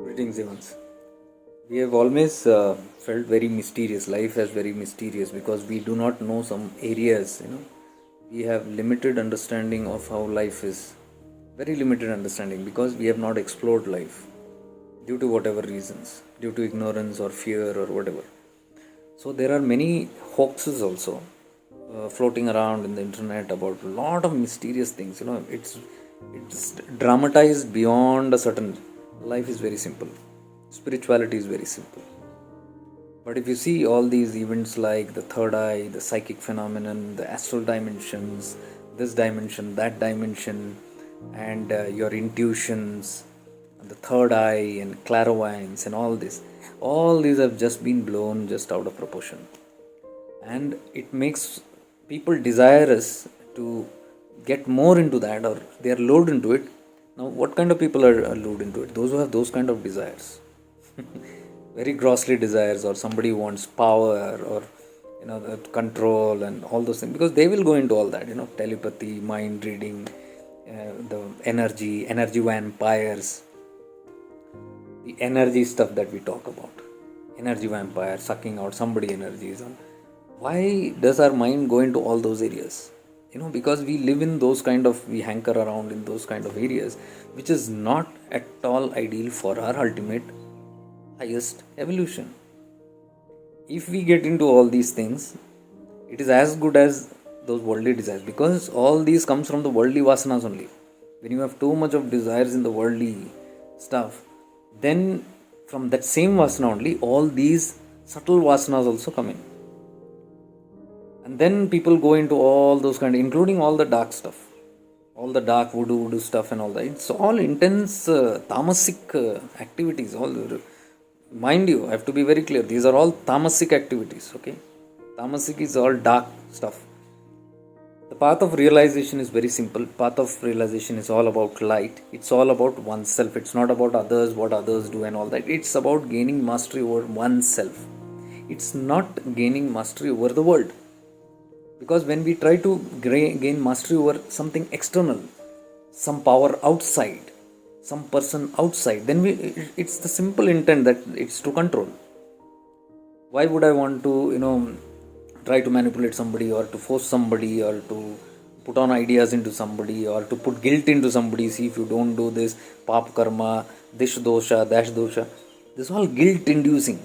Greetings, Evans. We have always felt very mysterious. Life is very mysterious because we do not know some areas. We have limited understanding of how life is. Very limited understanding because we have not explored life due to whatever reasons, due to ignorance or fear or whatever. So there are many hoaxes also floating around in the internet about a lot of mysterious things. It's dramatized beyond a certain. Life is very simple. Spirituality is very simple. But if you see all these events like the third eye, the psychic phenomenon, the astral dimensions, this dimension, that dimension, and your intuitions, the third eye, and clairvoyance, and all these have just been blown just out of proportion. And it makes people desirous to get more into that, or they are lured into it. Now, what kind of people are lured into it? Those who have those kind of desires. Very grossly desires, or somebody who wants power, or the control and all those things, because they will go into all that, telepathy, mind reading, the energy vampires, the energy stuff that we talk about, energy vampire sucking out somebody energies. Why does our mind go into all those areas? Because we live in those kind of, we hanker around in those kind of areas, which is not at all ideal for our ultimate highest evolution. If we get into all these things, it is as good as those worldly desires, because all these comes from the worldly vasanas only. When you have too much of desires in the worldly stuff, then from that same vasana only all these subtle vasanas also come in, and then people go into all those kind of, including all the dark stuff, all the dark voodoo stuff and all that. It's all intense tamasic activities. All mind you, I have to be very clear, these are all tamasic activities. Okay, tamasic is all dark stuff. The path of realization is very simple. Path of realization is all about light. It's all about oneself. It's not about others, what others do and all that. It's about gaining mastery over oneself. It's not gaining mastery over the world. Because when we try to gain mastery over something external, some power outside, some person outside, then it's the simple intent that it's to control. Why would I want to, try to manipulate somebody, or to force somebody, or to put on ideas into somebody, or to put guilt into somebody? See, if you don't do this, pap karma, dish dosha, dash dosha. This is all guilt inducing.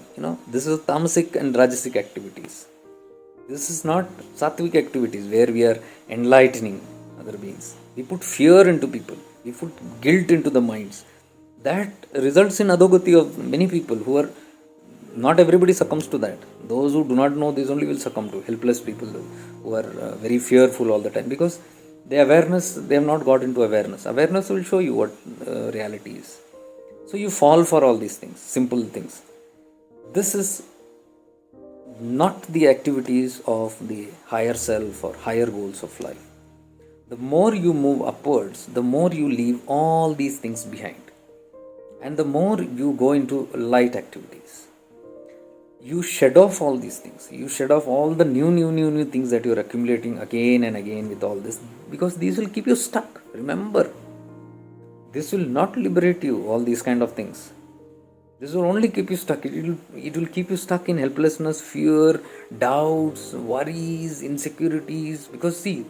This is tamasic and rajasic activities. This is not sattvic activities where we are enlightening other beings. We put fear into people. We put guilt into the minds. That results in adogati of many people who are, not everybody succumbs to that. Those who do not know this only will succumb to. Helpless people who are very fearful all the time, because the awareness, they have not got into awareness. Awareness will show you what reality is. So you fall for all these things, simple things. This is not the activities of the higher self or higher goals of life. The more you move upwards, the more you leave all these things behind, and the more you go into light activities. You shed off all these things. You shed off all the new things that you're accumulating again and again with all this, because these will keep you stuck. Remember, this will not liberate you, all these kind of things. This will only keep you stuck. It will keep you stuck in helplessness, fear, doubts, worries, insecurities. Because see,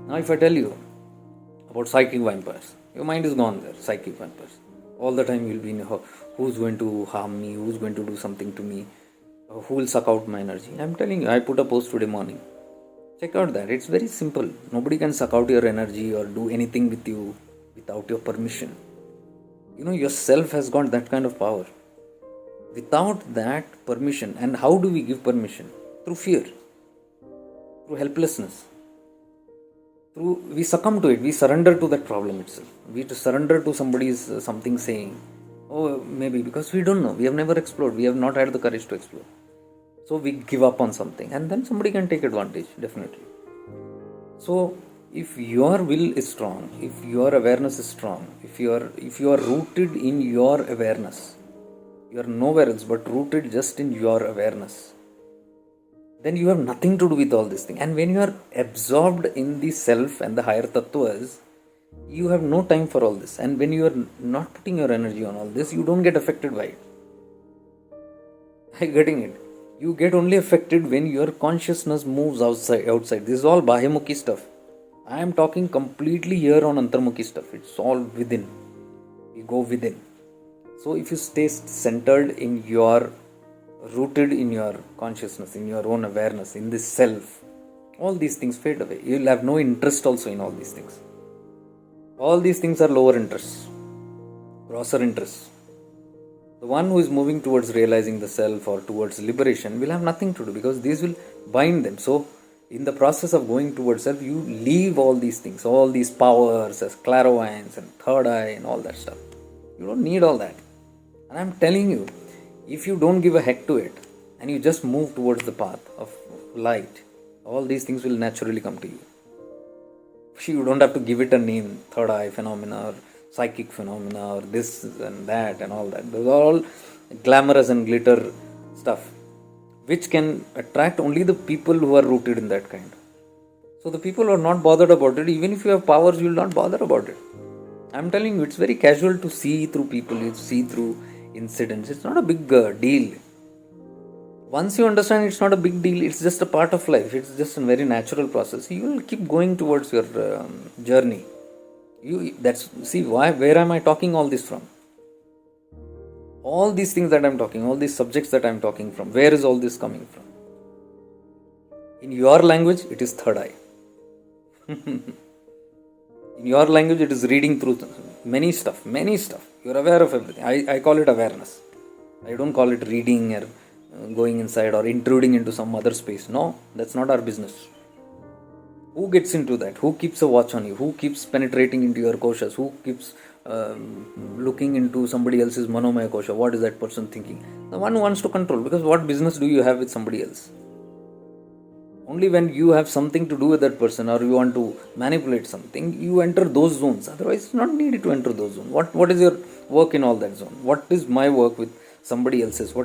now if I tell you about psychic vampires, your mind is gone there. Psychic vampires. All the time you'll be in who's going to harm me, who's going to do something to me, who will suck out my energy. I'm telling you, I put a post today morning. Check out that. It's very simple. Nobody can suck out your energy or do anything with you without your permission. Yourself has got that kind of power. Without that permission, and how do we give permission? Through fear, through helplessness. We succumb to it. We surrender to that problem itself. We surrender to somebody's something saying. Oh, maybe because we don't know. We have never explored. We have not had the courage to explore. So we give up on something, and then somebody can take advantage, definitely. So if your will is strong, if your awareness is strong, if you are rooted in your awareness, you are nowhere else but rooted just in your awareness, then you have nothing to do with all this thing. And when you are absorbed in the self and the higher tattvas, you have no time for all this. And when you are not putting your energy on all this, you don't get affected by it. Are you getting it? You get only affected when your consciousness moves outside. This is all Bahyamukhi stuff. I am talking completely here on Antarmukhi stuff. It's all within. You go within. So if you stay centered in your, rooted in your consciousness, in your own awareness, in this self, all these things fade away. You will have no interest also in all these things. All these things are lower interests, grosser interests. The one who is moving towards realizing the self or towards liberation will have nothing to do, because these will bind them. So in the process of going towards self, you leave all these things, all these powers as clairvoyance and third eye and all that stuff. You don't need all that. And I'm telling you, if you don't give a heck to it and you just move towards the path of light, all these things will naturally come to you. You don't have to give it a name, third eye phenomena or psychic phenomena or this and that and all that. Those are all glamorous and glitter stuff, which can attract only the people who are rooted in that kind. So the people who are not bothered about it, even if you have powers, you will not bother about it. I'm telling you, it's very casual to see through people, you see through incidents. It's not a big deal. Once you understand it's not a big deal, it's just a part of life, it's just a very natural process, you will keep going towards your journey. Where am I talking all this from? All these things that I'm talking, all these subjects that I'm talking from, where is all this coming from? In your language, it is third eye. In your language, it is reading through many stuff. You're aware of everything. I call it awareness. I don't call it reading or going inside or intruding into some other space. No, that's not our business. Who gets into that? Who keeps a watch on you? Who keeps penetrating into your koshas? Who keeps looking into somebody else's manomaya kosha? What is that person thinking? The one who wants to control. Because what business do you have with somebody else? Only when you have something to do with that person or you want to manipulate something, you enter those zones. Otherwise, it's not needed to enter those zones. What is your work in all that zone? What is my work with somebody else's?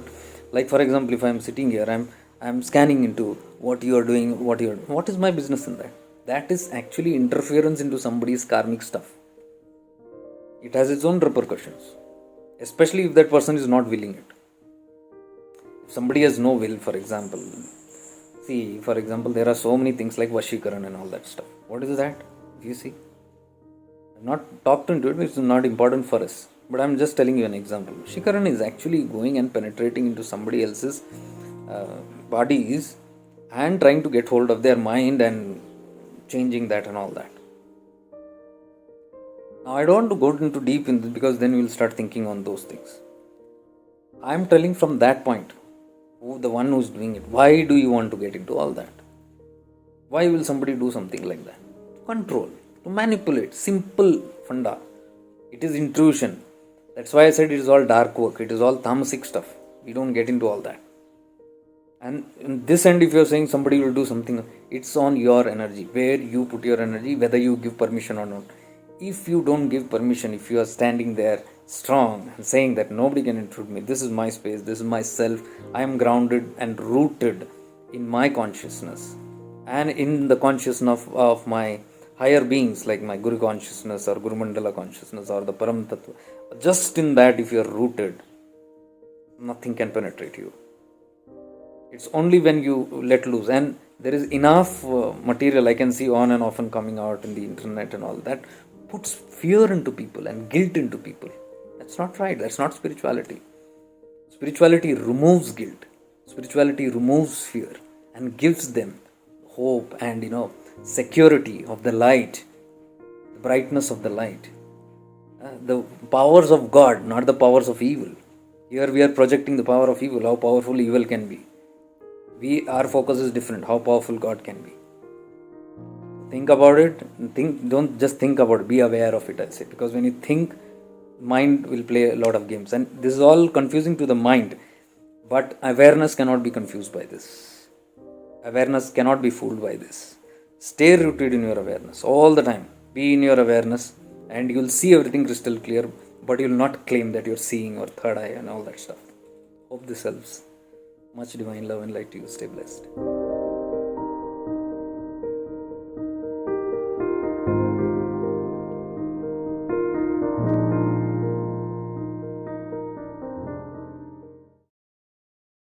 Like for example, if I am sitting here, I'm scanning into what you are doing, what is my business in that? That is actually interference into somebody's karmic stuff. It has its own repercussions, especially if that person is not willing it. If somebody has no will, for example, there are so many things like Vashikaran and all that stuff. What is that? You see, I've not talked into it, it's not important for us. But I'm just telling you an example. Vashikaran is actually going and penetrating into somebody else's bodies and trying to get hold of their mind and changing that and all that. Now, I don't want to go into deep in this because then we'll start thinking on those things. I'm telling from that point, the one who's doing it. Why do you want to get into all that? Why will somebody do something like that? To control, to manipulate, simple funda. It is intrusion. That's why I said it is all dark work. It is all tamasic stuff. We don't get into all that. And in this end, if you're saying somebody will do something, it's on your energy, where you put your energy, whether you give permission or not. If you don't give permission, if you are standing there strong and saying that nobody can intrude me, this is my space, this is my self, I am grounded and rooted in my consciousness and in the consciousness of my higher beings like my Guru consciousness or Guru Mandala consciousness or the Param Tattva. Just in that, if you are rooted, nothing can penetrate you. It's only when you let loose, and there is enough material I can see on and often coming out in the internet and all that puts fear into people and guilt into people. That's not right. That's not spirituality. Spirituality removes guilt. Spirituality removes fear and gives them hope and security of the light, the brightness of the light, the powers of God, not the powers of evil. Here we are projecting the power of evil, how powerful evil can be. Our focus is different, how powerful God can be. Think about it. Don't just think about it, be aware of it, I say. Because when you think, mind will play a lot of games. And this is all confusing to the mind. But awareness cannot be confused by this. Awareness cannot be fooled by this. Stay rooted in your awareness all the time. Be in your awareness and you will see everything crystal clear. But you will not claim that you are seeing or third eye and all that stuff. Hope this helps. Much divine love and light to you. Stay blessed.